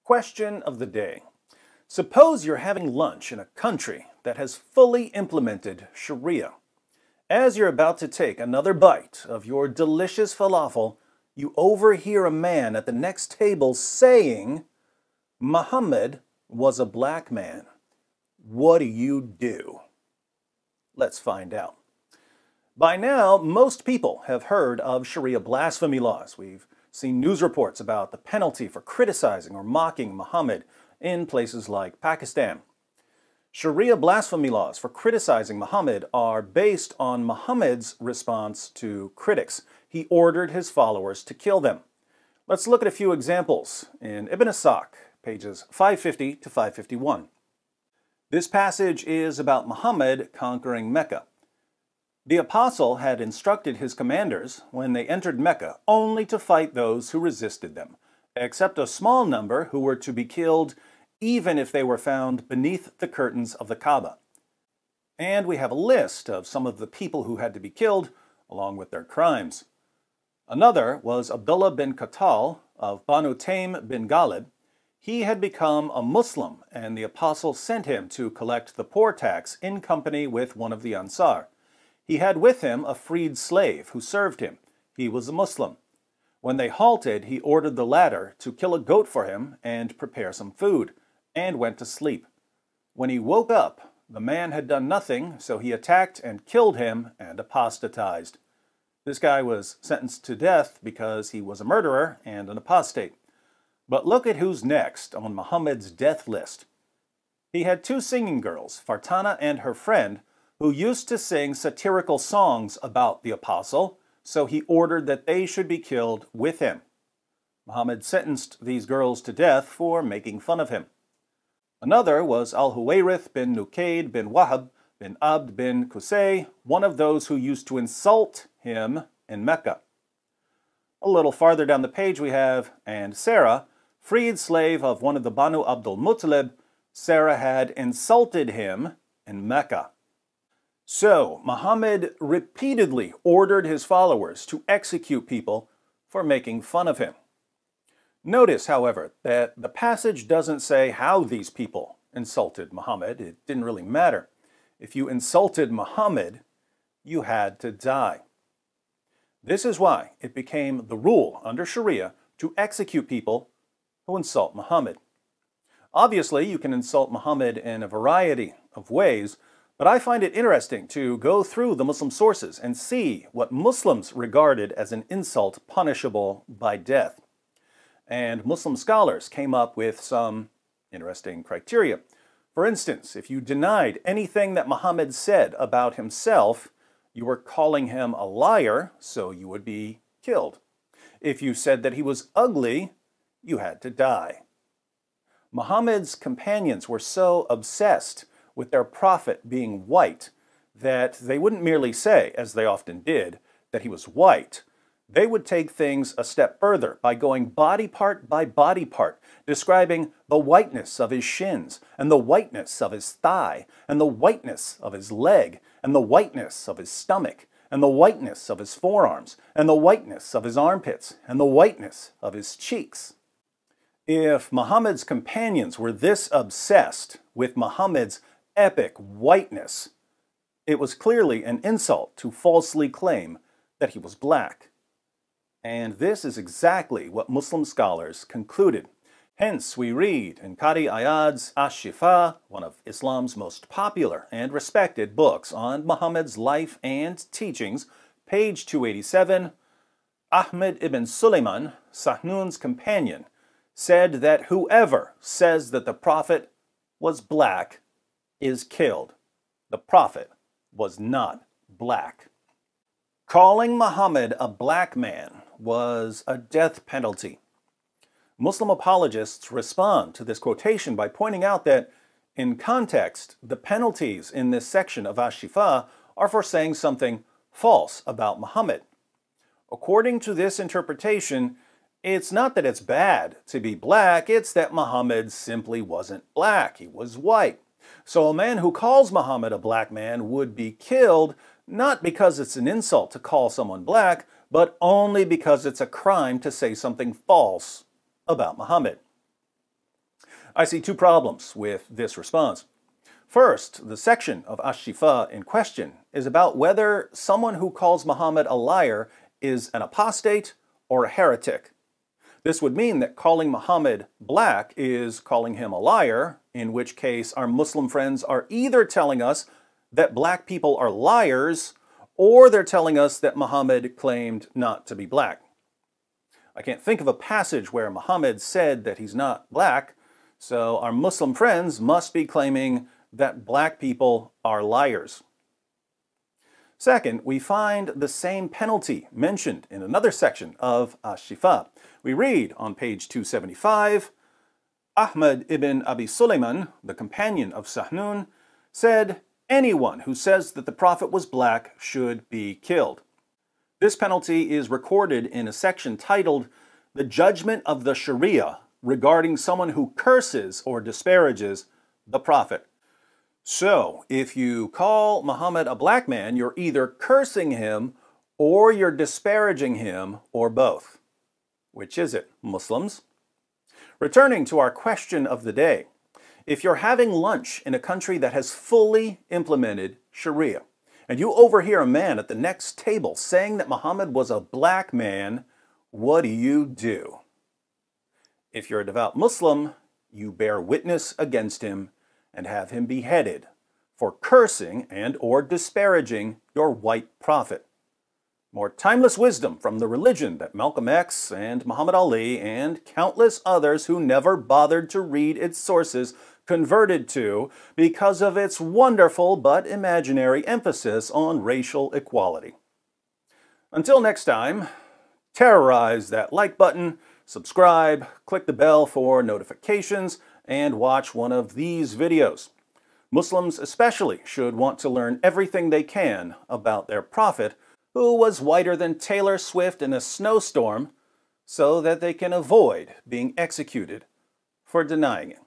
Question of the day. Suppose you're having lunch in a country that has fully implemented Sharia. As you're about to take another bite of your delicious falafel, you overhear a man at the next table saying, "Muhammad was a black man." What do? Let's find out. By now, most people have heard of Sharia blasphemy laws. We've seen news reports about the penalty for criticizing or mocking Muhammad in places like Pakistan. Sharia blasphemy laws for criticizing Muhammad are based on Muhammad's response to critics. He ordered his followers to kill them. Let's look at a few examples in Ibn Ishaq, pages 550 to 551. This passage is about Muhammad conquering Mecca. The apostle had instructed his commanders when they entered Mecca only to fight those who resisted them, except a small number who were to be killed even if they were found beneath the curtains of the Kaaba. And we have a list of some of the people who had to be killed, along with their crimes. Another was Abdullah bin Qatal of Banu Taym bin Ghalib. He had become a Muslim, and the apostle sent him to collect the poor tax in company with one of the Ansar. He had with him a freed slave who served him. He was a Muslim. When they halted, he ordered the latter to kill a goat for him and prepare some food, and went to sleep. When he woke up, the man had done nothing, so he attacked and killed him and apostatized. This guy was sentenced to death because he was a murderer and an apostate. But look at who's next on Muhammad's death list. He had two singing girls, Fartana and her friend, who used to sing satirical songs about the apostle, so he ordered that they should be killed with him. Muhammad sentenced these girls to death for making fun of him. Another was Al-Huwayrith bin Nukayd bin Wahab bin Abd bin Qusay, one of those who used to insult him in Mecca. A little farther down the page we have, and Sarah, freed slave of one of the Banu Abdul Muttalib. Sarah had insulted him in Mecca. So, Muhammad repeatedly ordered his followers to execute people for making fun of him. Notice, however, that the passage doesn't say how these people insulted Muhammad. It didn't really matter. If you insulted Muhammad, you had to die. This is why it became the rule under Sharia to execute people who insult Muhammad. Obviously, you can insult Muhammad in a variety of ways, but I find it interesting to go through the Muslim sources and see what Muslims regarded as an insult punishable by death. And Muslim scholars came up with some interesting criteria. For instance, if you denied anything that Muhammad said about himself, you were calling him a liar, so you would be killed. If you said that he was ugly, you had to die. Muhammad's companions were so obsessed with their prophet being white that they wouldn't merely say, as they often did, that he was white. They would take things a step further by going body part by body part, describing the whiteness of his shins, and the whiteness of his thigh, and the whiteness of his leg, and the whiteness of his stomach, and the whiteness of his forearms, and the whiteness of his armpits, and the whiteness of his cheeks. If Muhammad's companions were this obsessed with Muhammad's epic whiteness, it was clearly an insult to falsely claim that he was black. And this is exactly what Muslim scholars concluded. Hence, we read in Qadi Iyad's Ash-Shifa, one of Islam's most popular and respected books on Muhammad's life and teachings, page 287, Ahmed ibn Sulaiman, Sahnun's companion, said that whoever says that the Prophet was black is killed. The Prophet was not black. Calling Muhammad a black man was a death penalty. Muslim apologists respond to this quotation by pointing out that, in context, the penalties in this section of Ash-Shifa are for saying something false about Muhammad. According to this interpretation, it's not that it's bad to be black, it's that Muhammad simply wasn't black, he was white. So a man who calls Muhammad a black man would be killed, not because it's an insult to call someone black, but only because it's a crime to say something false about Muhammad. I see two problems with this response. First, the section of Ash-Shifa in question is about whether someone who calls Muhammad a liar is an apostate or a heretic. This would mean that calling Muhammad black is calling him a liar, in which case our Muslim friends are either telling us that black people are liars, or they're telling us that Muhammad claimed not to be black. I can't think of a passage where Muhammad said that he's not black, so our Muslim friends must be claiming that black people are liars. Second, we find the same penalty mentioned in another section of Ash-Shifa. We read on page 275, Ahmad ibn Abi Sulaiman, the companion of Sahnun, said, "Anyone who says that the Prophet was black should be killed." This penalty is recorded in a section titled, "The Judgment of the Sharia regarding someone who curses or disparages the Prophet." So, if you call Muhammad a black man, you're either cursing him or you're disparaging him, or both. Which is it, Muslims? Returning to our question of the day, if you're having lunch in a country that has fully implemented Sharia, and you overhear a man at the next table saying that Muhammad was a black man, what do? If you're a devout Muslim, you bear witness against him and have him beheaded for cursing and or disparaging your white prophet. More timeless wisdom from the religion that Malcolm X and Muhammad Ali and countless others who never bothered to read its sources converted to because of its wonderful but imaginary emphasis on racial equality. Until next time, terrorize that like button, subscribe, click the bell for notifications, and watch one of these videos. Muslims especially should want to learn everything they can about their prophet, who was whiter than Taylor Swift in a snowstorm, so that they can avoid being executed for denying it.